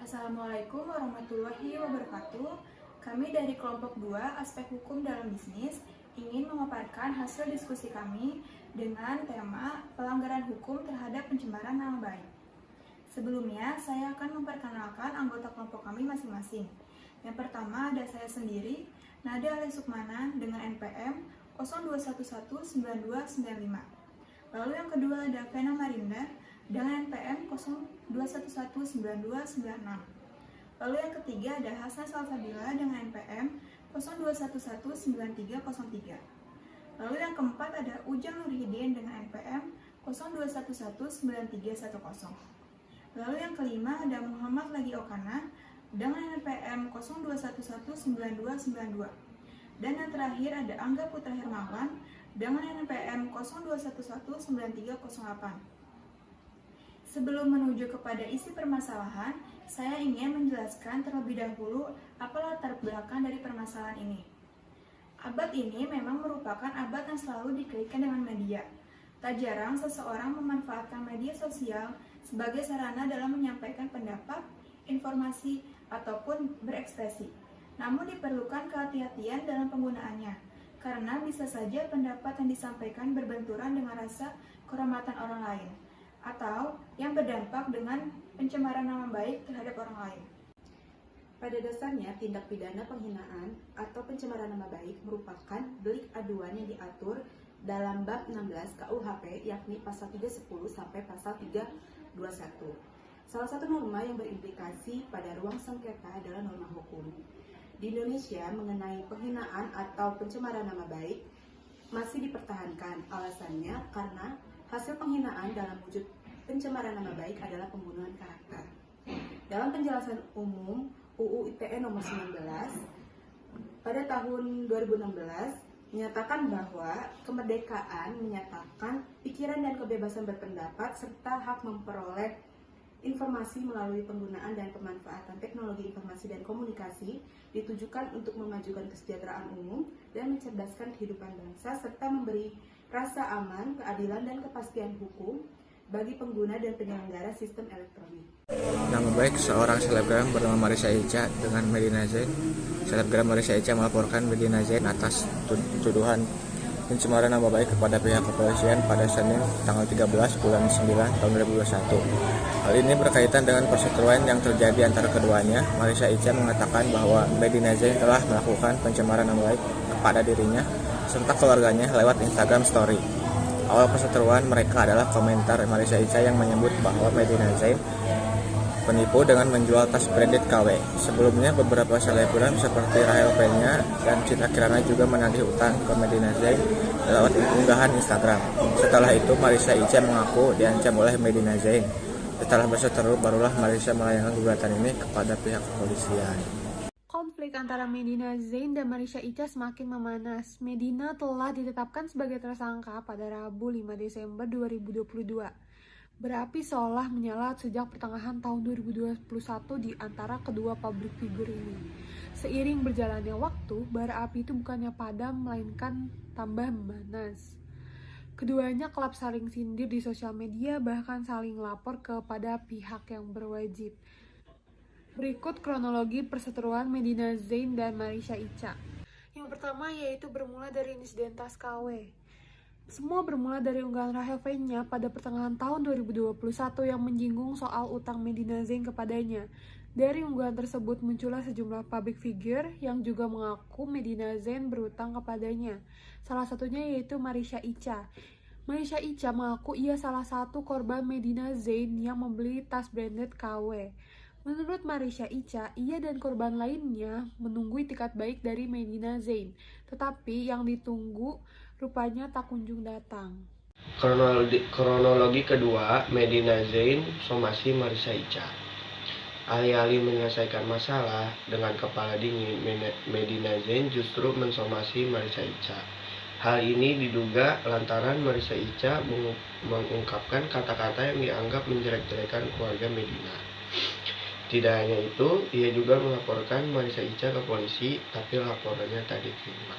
Assalamualaikum warahmatullahi wabarakatuh. Kami dari kelompok 2 aspek hukum dalam bisnis ingin memaparkan hasil diskusi kami dengan tema pelanggaran hukum terhadap pencemaran nama baik. Sebelumnya, saya akan memperkenalkan anggota kelompok kami masing-masing. Yang pertama ada saya sendiri, Nada Ali Sukmana dengan NPM 02119295. Lalu yang kedua ada Vena Marinda dengan NPM 02119296. Lalu yang ketiga ada Hasna Salsabila dengan NPM 02119303. Lalu yang keempat ada Ujang Nurhidin dengan NPM 02119310. Lalu yang kelima ada Muhammad Lagi Okana dengan NPM 02119292. Dan yang terakhir ada Angga Putra Hermawan dengan NPM 02119308. Sebelum menuju kepada isi permasalahan, saya ingin menjelaskan terlebih dahulu apa latar belakang dari permasalahan ini. Abad ini memang merupakan abad yang selalu dikaitkan dengan media. Tak jarang seseorang memanfaatkan media sosial sebagai sarana dalam menyampaikan pendapat, informasi, ataupun berekspresi. Namun diperlukan kehati-hatian dalam penggunaannya, karena bisa saja pendapat yang disampaikan berbenturan dengan rasa kehormatan orang lain, atau yang berdampak dengan pencemaran nama baik terhadap orang lain. Pada dasarnya, tindak pidana penghinaan atau pencemaran nama baik merupakan delik aduan yang diatur dalam bab 16 KUHP, yakni pasal 310 sampai pasal 321. Salah satu norma yang berimplikasi pada ruang sengketa adalah norma hukum. Di Indonesia, mengenai penghinaan atau pencemaran nama baik masih dipertahankan. Alasannya karena hasil penghinaan dalam wujud pencemaran nama baik adalah pembunuhan karakter. Dalam penjelasan umum UU ITE nomor 19 pada tahun 2016 menyatakan bahwa kemerdekaan menyatakan pikiran dan kebebasan berpendapat serta hak memperoleh informasi melalui penggunaan dan pemanfaatan teknologi informasi dan komunikasi ditujukan untuk memajukan kesejahteraan umum dan mencerdaskan kehidupan bangsa serta memberi rasa aman, keadilan, dan kepastian hukum bagi pengguna dan penyelenggara sistem elektronik. Nama baik seorang selebgram bernama Marissa Ica dengan Medina Zain. Selebgram Marissa Ica melaporkan Medina Zain atas tuduhan pencemaran nama baik kepada pihak kepolisian pada Senin tanggal 13 bulan 9 tahun 2021. Hal ini berkaitan dengan perseteruan yang terjadi antara keduanya. Marissa Ica mengatakan bahwa Medina Zain telah melakukan pencemaran nama baik kepada dirinya serta keluarganya lewat Instagram Story. Awal perseteruan mereka adalah komentar Marissa Ica yang menyebut bahwa Medina Zain penipu dengan menjual tas branded KW. Sebelumnya beberapa selebgram seperti Rahel Fenya dan Citra Kirana juga menagih utang ke Medina Zain lewat unggahan Instagram. Setelah itu Marissa Ica mengaku diancam oleh Medina Zain. Setelah berseteru barulah Marissa melayangkan gugatan ini kepada pihak kepolisian. Konflik antara Medina Zain dan Marissa Ica semakin memanas. Medina telah ditetapkan sebagai tersangka pada Rabu 5 Desember 2022. Berapi seolah menyala sejak pertengahan tahun 2021 di antara kedua public figure ini. Seiring berjalannya waktu, bara api itu bukannya padam, melainkan tambah memanas. Keduanya kerap saling sindir di sosial media, bahkan saling lapor kepada pihak yang berwajib. Berikut kronologi perseteruan Medina Zain dan Marissa Ica. Yang pertama yaitu bermula dari insiden tas KW. Semua bermula dari unggahan Rahel Fenya pada pertengahan tahun 2021 yang menyinggung soal utang Medina Zain kepadanya. Dari unggahan tersebut muncullah sejumlah public figure yang juga mengaku Medina Zain berutang kepadanya. Salah satunya yaitu Marissa Ica. Marissa Ica mengaku ia salah satu korban Medina Zain yang membeli tas branded KW. Menurut Marissa Ica, ia dan korban lainnya menunggu itikat baik dari Medina Zain, tetapi yang ditunggu rupanya tak kunjung datang. Kronologi kedua, Medina Zain somasi Marissa Ica. Alih-alih menyelesaikan masalah dengan kepala dingin, Medina Zain justru mensomasi Marissa Ica. Hal ini diduga lantaran Marissa Ica mengungkapkan kata-kata yang dianggap menjelek-jelekan keluarga Medina. Tidak hanya itu, ia juga melaporkan Marissa Ica ke polisi, tapi laporannya tak diterima.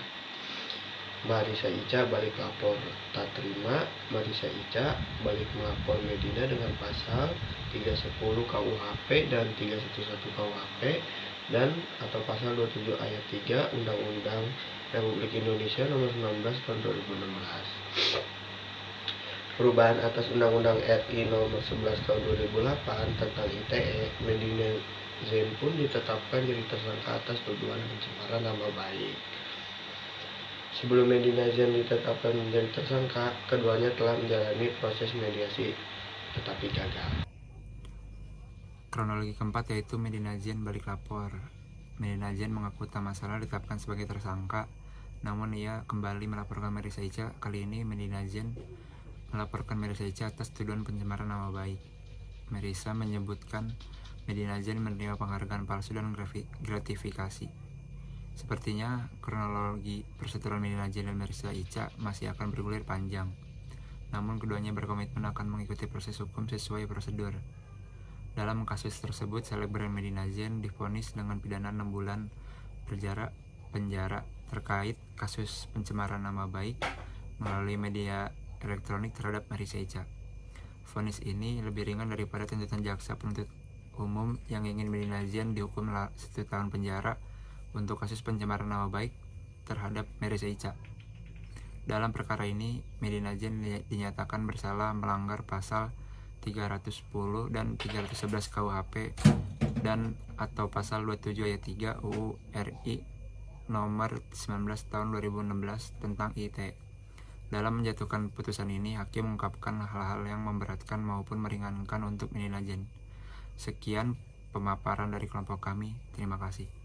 Marisa Ica balik lapor tak terima. Marisa Ica balik melapor Medina dengan pasal 310 KUHP dan 311 KUHP dan atau pasal 27 ayat 3 Undang-Undang Republik Indonesia Nomor 19 Tahun 2016. Perubahan atas Undang-Undang RI Nomor 11 Tahun 2008 tentang ITE, Medina Zain pun ditetapkan jadi tersangka atas tuduhan pencemaran nama baik. Sebelum Medina Zain ditetapkan menjadi tersangka, keduanya telah menjalani proses mediasi, tetapi gagal. Kronologi keempat yaitu Medina Zain balik lapor. Medina Zain mengaku tak masalah ditetapkan sebagai tersangka, namun ia kembali melaporkan Marisa Ica. Kali ini Medina Zain melaporkan Marisa Ica atas tuduhan pencemaran nama baik. Marisa menyebutkan Medina Zain menerima penghargaan palsu dan gratifikasi. Sepertinya kronologi perseteruan Medina Zain dan Marisa Ica masih akan bergulir panjang. Namun keduanya berkomitmen akan mengikuti proses hukum sesuai prosedur. Dalam kasus tersebut, selebgram Medina Zain divonis dengan pidana 6 bulan penjara terkait kasus pencemaran nama baik melalui media elektronik terhadap Marisa Ica. Vonis ini lebih ringan daripada tuntutan jaksa penuntut umum yang ingin Medina Zain dihukum 1 tahun penjara untuk kasus pencemaran nama baik terhadap Marisa Ica. Dalam perkara ini, Medina Zain dinyatakan bersalah melanggar pasal 310 dan 311 KUHP dan atau pasal 27 ayat 3 UU RI Nomor 19 Tahun 2016 tentang ITE. Dalam menjatuhkan putusan ini, hakim mengungkapkan hal-hal yang memberatkan maupun meringankan untuk Medina Zain. Sekian pemaparan dari kelompok kami. Terima kasih.